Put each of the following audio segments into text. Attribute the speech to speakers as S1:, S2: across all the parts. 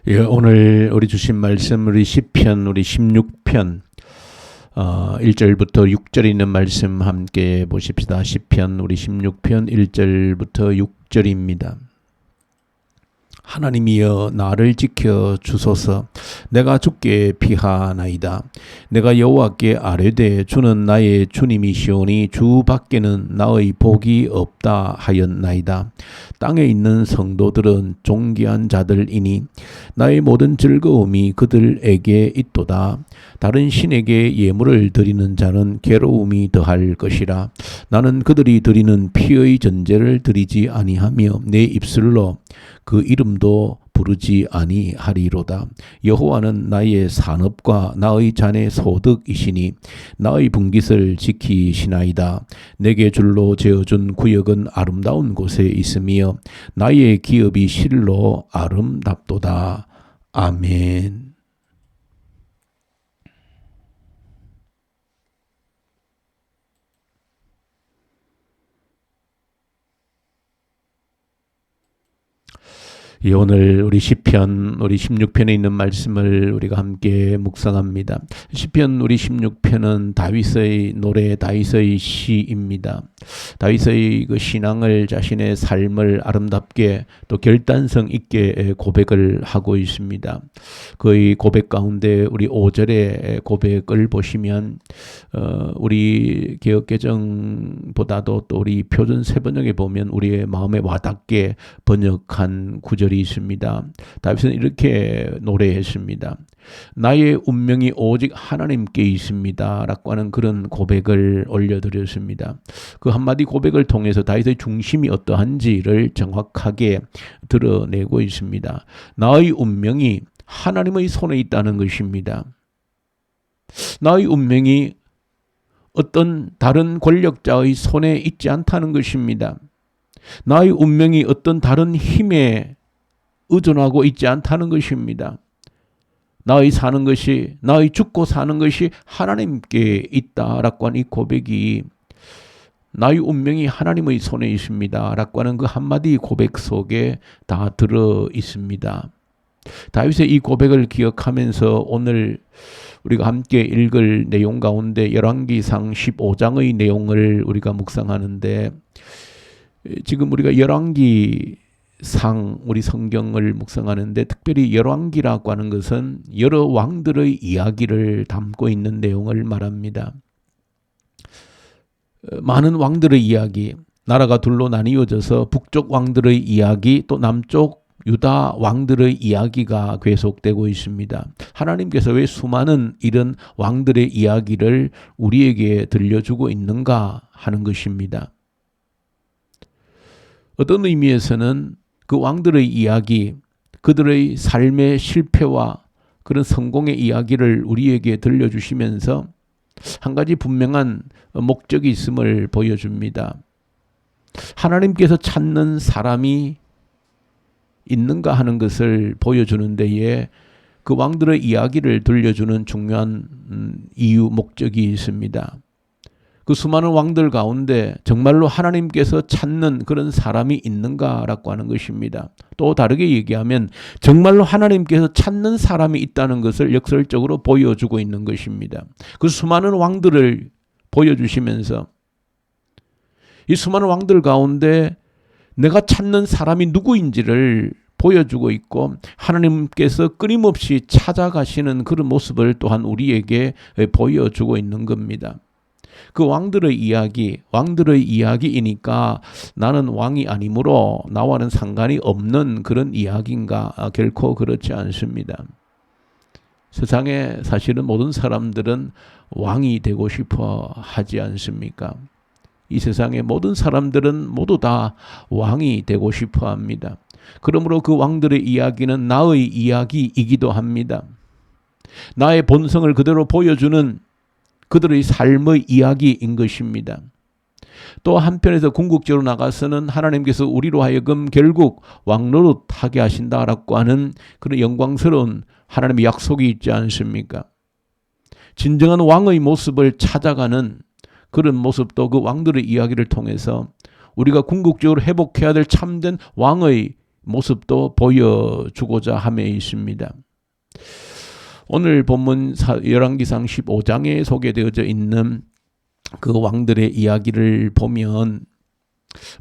S1: 예, 오늘 우리 주신 말씀 우리 시편 우리 16편 1절부터 6절 있는 말씀 함께 보십시다. 시편 우리 16편 1절부터 6절입니다. 하나님이여 나를 지켜 주소서. 내가 주께 피하나이다. 내가 여호와께 아뢰되 주는 나의 주님이시오니 주 밖에는 나의 복이 없다 하였나이다. 땅에 있는 성도들은 존귀한 자들이니 나의 모든 즐거움이 그들에게 있도다. 다른 신에게 예물을 드리는 자는 괴로움이 더할 것이라. 나는 그들이 드리는 피의 전제를 드리지 아니하며 내 입술로 그 이름도 부르지 아니하리로다. 여호와는 나의 산업과 나의 잔의 소득이시니 나의 분깃을 지키시나이다. 내게 줄로 재어준 구역은 아름다운 곳에 있으며 나의 기업이 실로 아름답도다. 아멘. 예, 오늘 우리 시편 우리 16편에 있는 말씀을 우리가 함께 묵상합니다. 시편 우리 16편은 다윗의 노래, 다윗의 시입니다. 다윗의 그 신앙을, 자신의 삶을 아름답게 또 결단성 있게 고백을 하고 있습니다. 그의 고백 가운데 우리 5절의 고백을 보시면 우리 개역개정보다도 또 우리 표준 세번역에 보면 우리의 마음에 와닿게 번역한 구절이 있습니다. 다윗은 이렇게 노래했습니다. 나의 운명이 오직 하나님께 있습니다 라고 하는 그런 고백을 올려드렸습니다. 그 한마디 고백을 통해서 다윗의 중심이 어떠한지를 정확하게 드러내고 있습니다. 나의 운명이 하나님의 손에 있다는 것입니다. 나의 운명이 어떤 다른 권력자의 손에 있지 않다는 것입니다. 나의 운명이 어떤 다른 힘에 의존하고 있지 않다는 것입니다. 나의 사는 것이, 나의 죽고 사는 것이 하나님께 있다라고 하는 이 고백이, 나의 운명이 하나님의 손에 있습니다 라고 하는 그 한마디 고백 속에 다 들어 있습니다. 다윗의 이 고백을 기억하면서 오늘 우리가 함께 읽을 내용 가운데 열왕기상 15장의 내용을 우리가 묵상하는데, 지금 우리가 열왕기상 우리 성경을 묵상하는데 특별히 열왕기라고 하는 것은 여러 왕들의 이야기를 담고 있는 내용을 말합니다. 많은 왕들의 이야기, 나라가 둘로 나뉘어져서 북쪽 왕들의 이야기, 또 남쪽 유다 왕들의 이야기가 계속되고 있습니다. 하나님께서 왜 수많은 이런 왕들의 이야기를 우리에게 들려주고 있는가 하는 것입니다. 어떤 의미에서는 그 왕들의 이야기, 그들의 삶의 실패와 그런 성공의 이야기를 우리에게 들려주시면서 한 가지 분명한 목적이 있음을 보여줍니다. 하나님께서 찾는 사람이 있는가 하는 것을 보여주는 데에 그 왕들의 이야기를 들려주는 중요한 이유, 목적이 있습니다. 그 수많은 왕들 가운데 정말로 하나님께서 찾는 그런 사람이 있는가라고 하는 것입니다. 또 다르게 얘기하면 정말로 하나님께서 찾는 사람이 있다는 것을 역설적으로 보여주고 있는 것입니다. 그 수많은 왕들을 보여주시면서 이 수많은 왕들 가운데 내가 찾는 사람이 누구인지를 보여주고 있고, 하나님께서 끊임없이 찾아가시는 그런 모습을 또한 우리에게 보여주고 있는 겁니다. 그 왕들의 이야기, 왕들의 이야기이니까 나는 왕이 아니므로 나와는 상관이 없는 그런 이야기인가? 결코 그렇지 않습니다. 세상에 사실은 모든 사람들은 왕이 되고 싶어 하지 않습니까? 이 세상의 모든 사람들은 모두 다 왕이 되고 싶어 합니다. 그러므로 그 왕들의 이야기는 나의 이야기이기도 합니다. 나의 본성을 그대로 보여주는 그들의 삶의 이야기인 것입니다. 또 한편에서 궁극적으로 나가서는 하나님께서 우리로 하여금 결국 왕노릇하게 하신다라고 하는 그런 영광스러운 하나님의 약속이 있지 않습니까? 진정한 왕의 모습을 찾아가는 그런 모습도 그 왕들의 이야기를 통해서 우리가 궁극적으로 회복해야 될 참된 왕의 모습도 보여주고자 함에 있습니다. 오늘 본문 열왕기상 15장에 소개되어져 있는 그 왕들의 이야기를 보면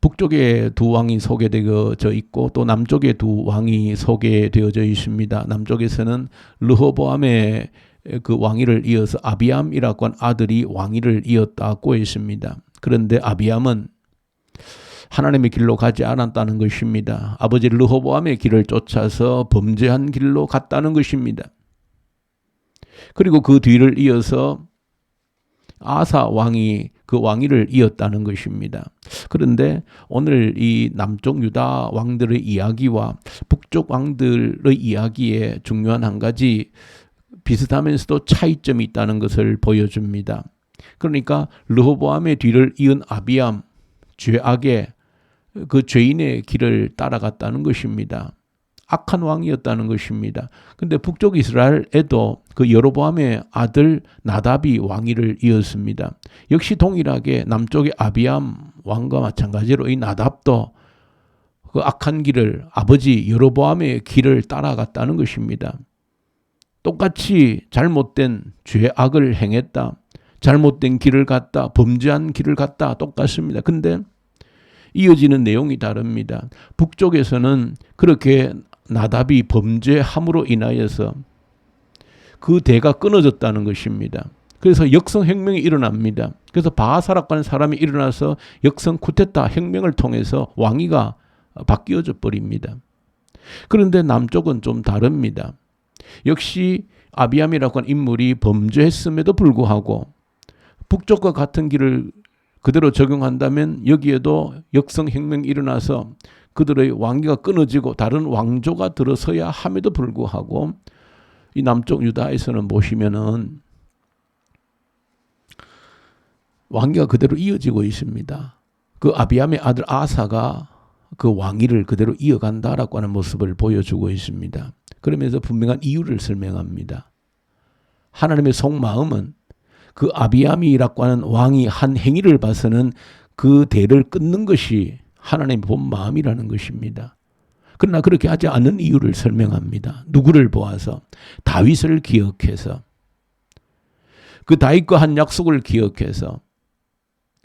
S1: 북쪽에 두 왕이 소개되어져 있고 또 남쪽에 두 왕이 소개되어져 있습니다. 남쪽에서는 르호보암의 그 왕위를 이어서 아비암이라고 한 아들이 왕위를 이었다고 했습니다. 그런데 아비암은 하나님의 길로 가지 않았다는 것입니다. 아버지 르호보암의 길을 쫓아서 범죄한 길로 갔다는 것입니다. 그리고 그 뒤를 이어서 아사 왕이 그 왕위를 이었다는 것입니다. 그런데 오늘 이 남쪽 유다 왕들의 이야기와 북쪽 왕들의 이야기에 중요한 한 가지 비슷하면서도 차이점이 있다는 것을 보여줍니다. 그러니까 르호보암의 뒤를 이은 아비암, 죄악의 그 죄인의 길을 따라갔다는 것입니다. 악한 왕이었다는 것입니다. 그런데 북쪽 이스라엘에도 그 여로보암의 아들 나답이 왕위를 이었습니다. 역시 동일하게 남쪽의 아비암 왕과 마찬가지로 이 나답도 그 악한 길을 아버지 여로보암의 길을 따라갔다는 것입니다. 똑같이 잘못된 죄악을 행했다. 잘못된 길을 갔다. 범죄한 길을 갔다. 똑같습니다. 근데 이어지는 내용이 다릅니다. 북쪽에서는 그렇게 나답이 범죄함으로 인하여서 그 대가 끊어졌다는 것입니다. 그래서 역성혁명이 일어납니다. 그래서 바하사라고 하는 사람이 일어나서 역성 쿠데타 혁명을 통해서 왕위가 바뀌어져 버립니다. 그런데 남쪽은 좀 다릅니다. 역시 아비암이라고 하는 인물이 범죄했음에도 불구하고 북쪽과 같은 길을 그대로 적용한다면 여기에도 역성혁명이 일어나서 그들의 왕위가 끊어지고 다른 왕조가 들어서야 함에도 불구하고 이 남쪽 유다에서는 보시면은 왕위가 그대로 이어지고 있습니다. 그 아비암의 아들 아사가 그 왕위를 그대로 이어간다라고 하는 모습을 보여주고 있습니다. 그러면서 분명한 이유를 설명합니다. 하나님의 속마음은 그 아비암이라고 하는 왕이 한 행위를 봐서는 그 대를 끊는 것이 하나님의 본 마음이라는 것입니다. 그러나 그렇게 하지 않는 이유를 설명합니다. 누구를 보아서? 다윗을 기억해서, 그 다윗과 한 약속을 기억해서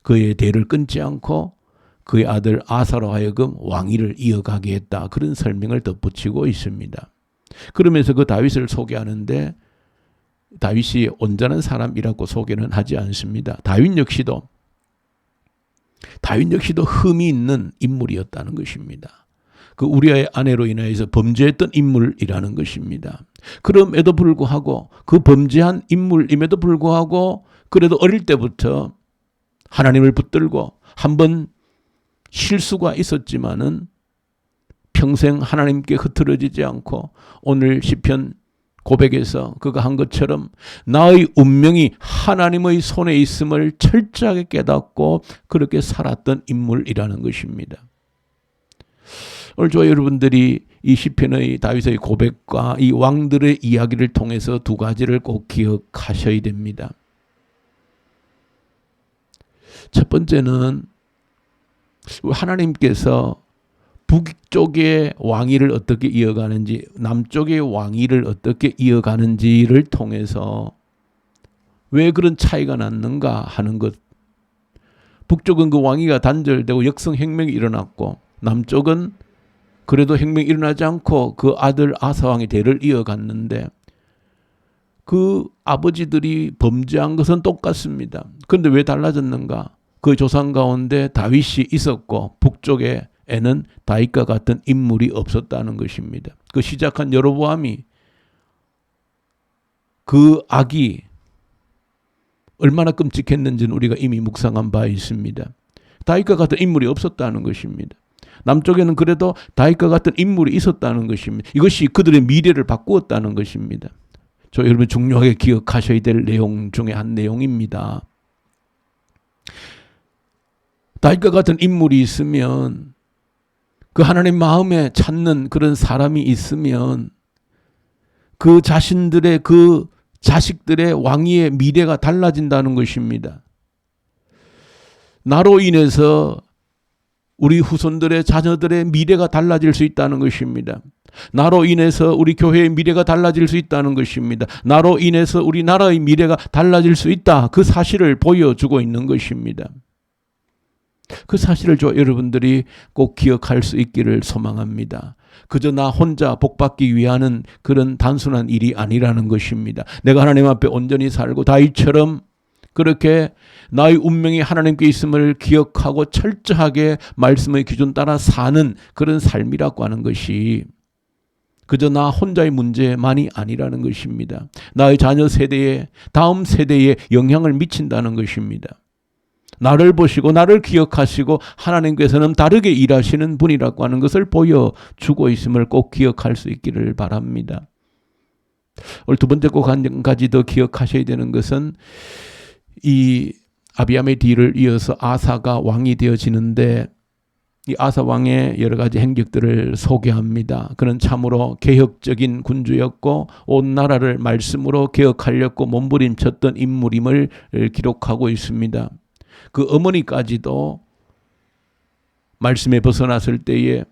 S1: 그의 대를 끊지 않고 그의 아들 아사로 하여금 왕위를 이어가게 했다. 그런 설명을 덧붙이고 있습니다. 그러면서 그 다윗을 소개하는데 다윗이 온전한 사람이라고 소개는 하지 않습니다. 다윗 역시도 흠이 있는 인물이었다는 것입니다. 그 우리아의 아내로 인하여서 범죄했던 인물이라는 것입니다. 그럼에도 불구하고 그 범죄한 인물임에도 불구하고 그래도 어릴 때부터 하나님을 붙들고 한번 실수가 있었지만은 평생 하나님께 흐트러지지 않고 오늘 시편 고백에서 그가 한 것처럼 나의 운명이 하나님의 손에 있음을 철저하게 깨닫고 그렇게 살았던 인물이라는 것입니다. 오늘 저와 여러분들이 이 시편의 다윗의 고백과 이 왕들의 이야기를 통해서 두 가지를 꼭 기억하셔야 됩니다. 첫 번째는 하나님께서 북쪽의 왕위를 어떻게 이어가는지, 남쪽의 왕위를 어떻게 이어가는지를 통해서 왜 그런 차이가 났는가 하는 것. 북쪽은 그 왕위가 단절되고 역성혁명이 일어났고 남쪽은 그래도 혁명이 일어나지 않고 그 아들 아사왕의 대를 이어갔는데 그 아버지들이 범죄한 것은 똑같습니다. 그런데 왜 달라졌는가? 그 조상 가운데 다윗이 있었고 북쪽에는 다윗과 같은 인물이 없었다는 것입니다. 그 시작한 여로보암이 그 악이 얼마나 끔찍했는지는 우리가 이미 묵상한 바 있습니다. 다윗과 같은 인물이 없었다는 것입니다. 남쪽에는 그래도 다윗과 같은 인물이 있었다는 것입니다. 이것이 그들의 미래를 바꾸었다는 것입니다. 저 여러분 중요하게 기억하셔야 될 내용 중에 한 내용입니다. 다윗과 같은 인물이 있으면 그 하나님 마음에 찾는 그런 사람이 있으면 그 자신들의 그 자식들의 왕위의 미래가 달라진다는 것입니다. 나로 인해서 우리 후손들의 자녀들의 미래가 달라질 수 있다는 것입니다. 나로 인해서 우리 교회의 미래가 달라질 수 있다는 것입니다. 나로 인해서 우리 나라의 미래가 달라질 수 있다. 그 사실을 보여주고 있는 것입니다. 그 사실을 여러분들이 꼭 기억할 수 있기를 소망합니다. 그저 나 혼자 복받기 위한 그런 단순한 일이 아니라는 것입니다. 내가 하나님 앞에 온전히 살고 다윗처럼 그렇게 나의 운명이 하나님께 있음을 기억하고 철저하게 말씀의 기준 따라 사는 그런 삶이라고 하는 것이 그저 나 혼자의 문제만이 아니라는 것입니다. 나의 자녀 세대에, 다음 세대에 영향을 미친다는 것입니다. 나를 보시고 나를 기억하시고 하나님께서는 다르게 일하시는 분이라고 하는 것을 보여주고 있음을 꼭 기억할 수 있기를 바랍니다. 오늘 두 번째 꼭 한 가지 더 기억하셔야 되는 것은 이 아비암의 뒤를 이어서 아사가 왕이 되어지는데 이 아사 왕의 여러 가지 행적들을 소개합니다. 그는 참으로 개혁적인 군주였고 온 나라를 말씀으로 개혁하려고 몸부림쳤던 인물임을 기록하고 있습니다. 그 어머니까지도 말씀에 벗어났을 때에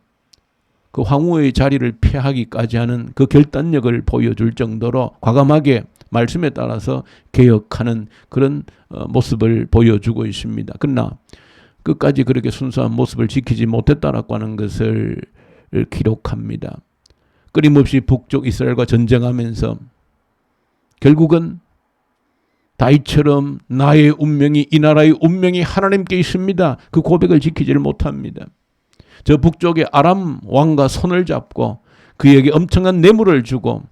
S1: 그 황후의 자리를 폐하기까지 하는 그 결단력을 보여줄 정도로 과감하게 말씀에 따라서 개혁하는 그런 모습을 보여주고 있습니다. 그러나 끝까지 그렇게 순수한 모습을 지키지 못했다라고 하는 것을 기록합니다. 끊임없이 북쪽 이스라엘과 전쟁하면서 결국은 다윗처럼 나의 운명이 이 나라의 운명이 하나님께 있습니다. 그 고백을 지키지를 못합니다. 저 북쪽의 아람 왕과 손을 잡고 그에게 엄청난 뇌물을 주고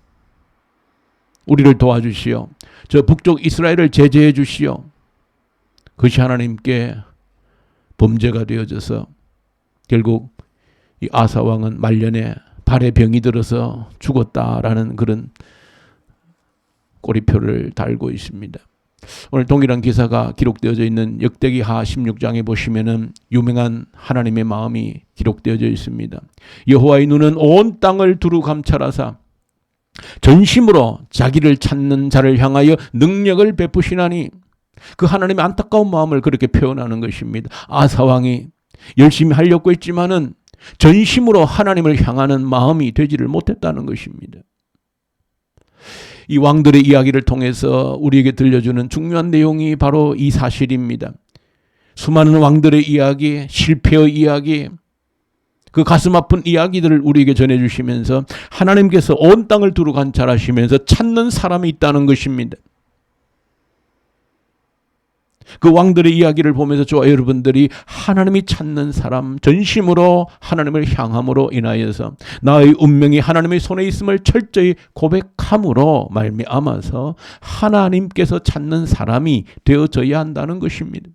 S1: 우리를 도와주시오. 저 북쪽 이스라엘을 제재해 주시오. 그것이 하나님께 범죄가 되어져서 결국 이 아사 왕은 말년에 발에 병이 들어서 죽었다라는 그런 꼬리표를 달고 있습니다. 오늘 동일한 기사가 기록되어져 있는 역대기하 16장에 보시면은 유명한 하나님의 마음이 기록되어져 있습니다. 여호와의 눈은 온 땅을 두루 감찰하사 전심으로 자기를 찾는 자를 향하여 능력을 베푸시나니 그 하나님의 안타까운 마음을 그렇게 표현하는 것입니다. 아사 왕이 열심히 하려고 했지만은 전심으로 하나님을 향하는 마음이 되지를 못했다는 것입니다. 이 왕들의 이야기를 통해서 우리에게 들려주는 중요한 내용이 바로 이 사실입니다. 수많은 왕들의 이야기, 실패의 이야기, 그 가슴 아픈 이야기들을 우리에게 전해주시면서 하나님께서 온 땅을 두루 관찰하시면서 찾는 사람이 있다는 것입니다. 그 왕들의 이야기를 보면서 저와 여러분들이 하나님이 찾는 사람, 전심으로 하나님을 향함으로 인하여서 나의 운명이 하나님의 손에 있음을 철저히 고백함으로 말미암아서 하나님께서 찾는 사람이 되어져야 한다는 것입니다.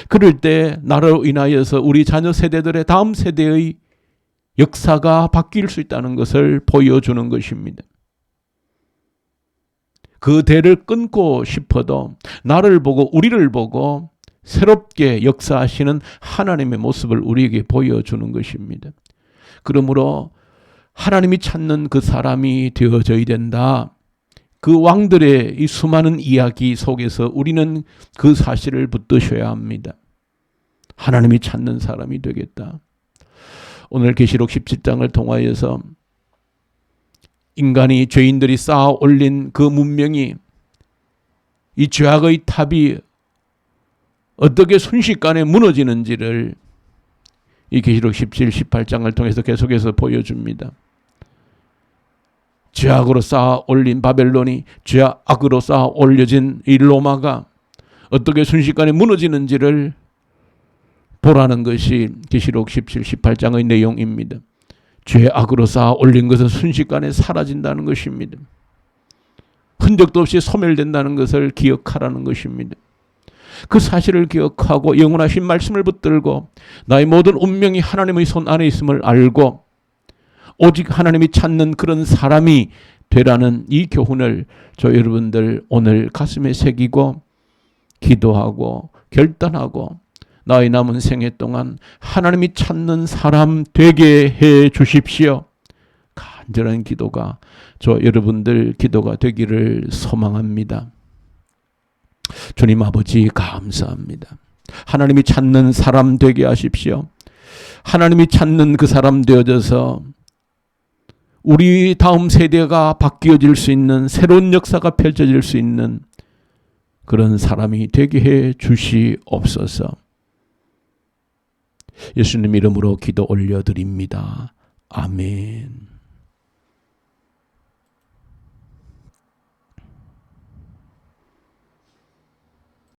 S1: 그럴 때 나로 인하여서 우리 자녀 세대들의 다음 세대의 역사가 바뀔 수 있다는 것을 보여주는 것입니다. 그 대를 끊고 싶어도 나를 보고 우리를 보고 새롭게 역사하시는 하나님의 모습을 우리에게 보여주는 것입니다. 그러므로 하나님이 찾는 그 사람이 되어져야 된다. 그 왕들의 이 수많은 이야기 속에서 우리는 그 사실을 붙드셔야 합니다. 하나님이 찾는 사람이 되겠다. 오늘 계시록 17장을 통하여서 인간이 죄인들이 쌓아 올린 그 문명이 이 죄악의 탑이 어떻게 순식간에 무너지는지를 이 계시록 17, 18장을 통해서 계속해서 보여줍니다. 죄악으로 쌓아 올린 바벨론이 죄악으로 쌓아 올려진 이 로마가 어떻게 순식간에 무너지는지를 보라는 것이 계시록 17, 18장의 내용입니다. 죄악으로 쌓아 올린 것은 순식간에 사라진다는 것입니다. 흔적도 없이 소멸된다는 것을 기억하라는 것입니다. 그 사실을 기억하고 영원하신 말씀을 붙들고 나의 모든 운명이 하나님의 손 안에 있음을 알고 오직 하나님이 찾는 그런 사람이 되라는 이 교훈을 저 여러분들 오늘 가슴에 새기고 기도하고 결단하고 나의 남은 생애 동안 하나님이 찾는 사람 되게 해 주십시오. 간절한 기도가 저 여러분들 기도가 되기를 소망합니다. 주님 아버지 감사합니다. 하나님이 찾는 사람 되게 하십시오. 하나님이 찾는 그 사람 되어져서 우리 다음 세대가 바뀌어질 수 있는 새로운 역사가 펼쳐질 수 있는 그런 사람이 되게 해 주시옵소서. 예수님 이름으로 기도 올려드립니다. 아멘.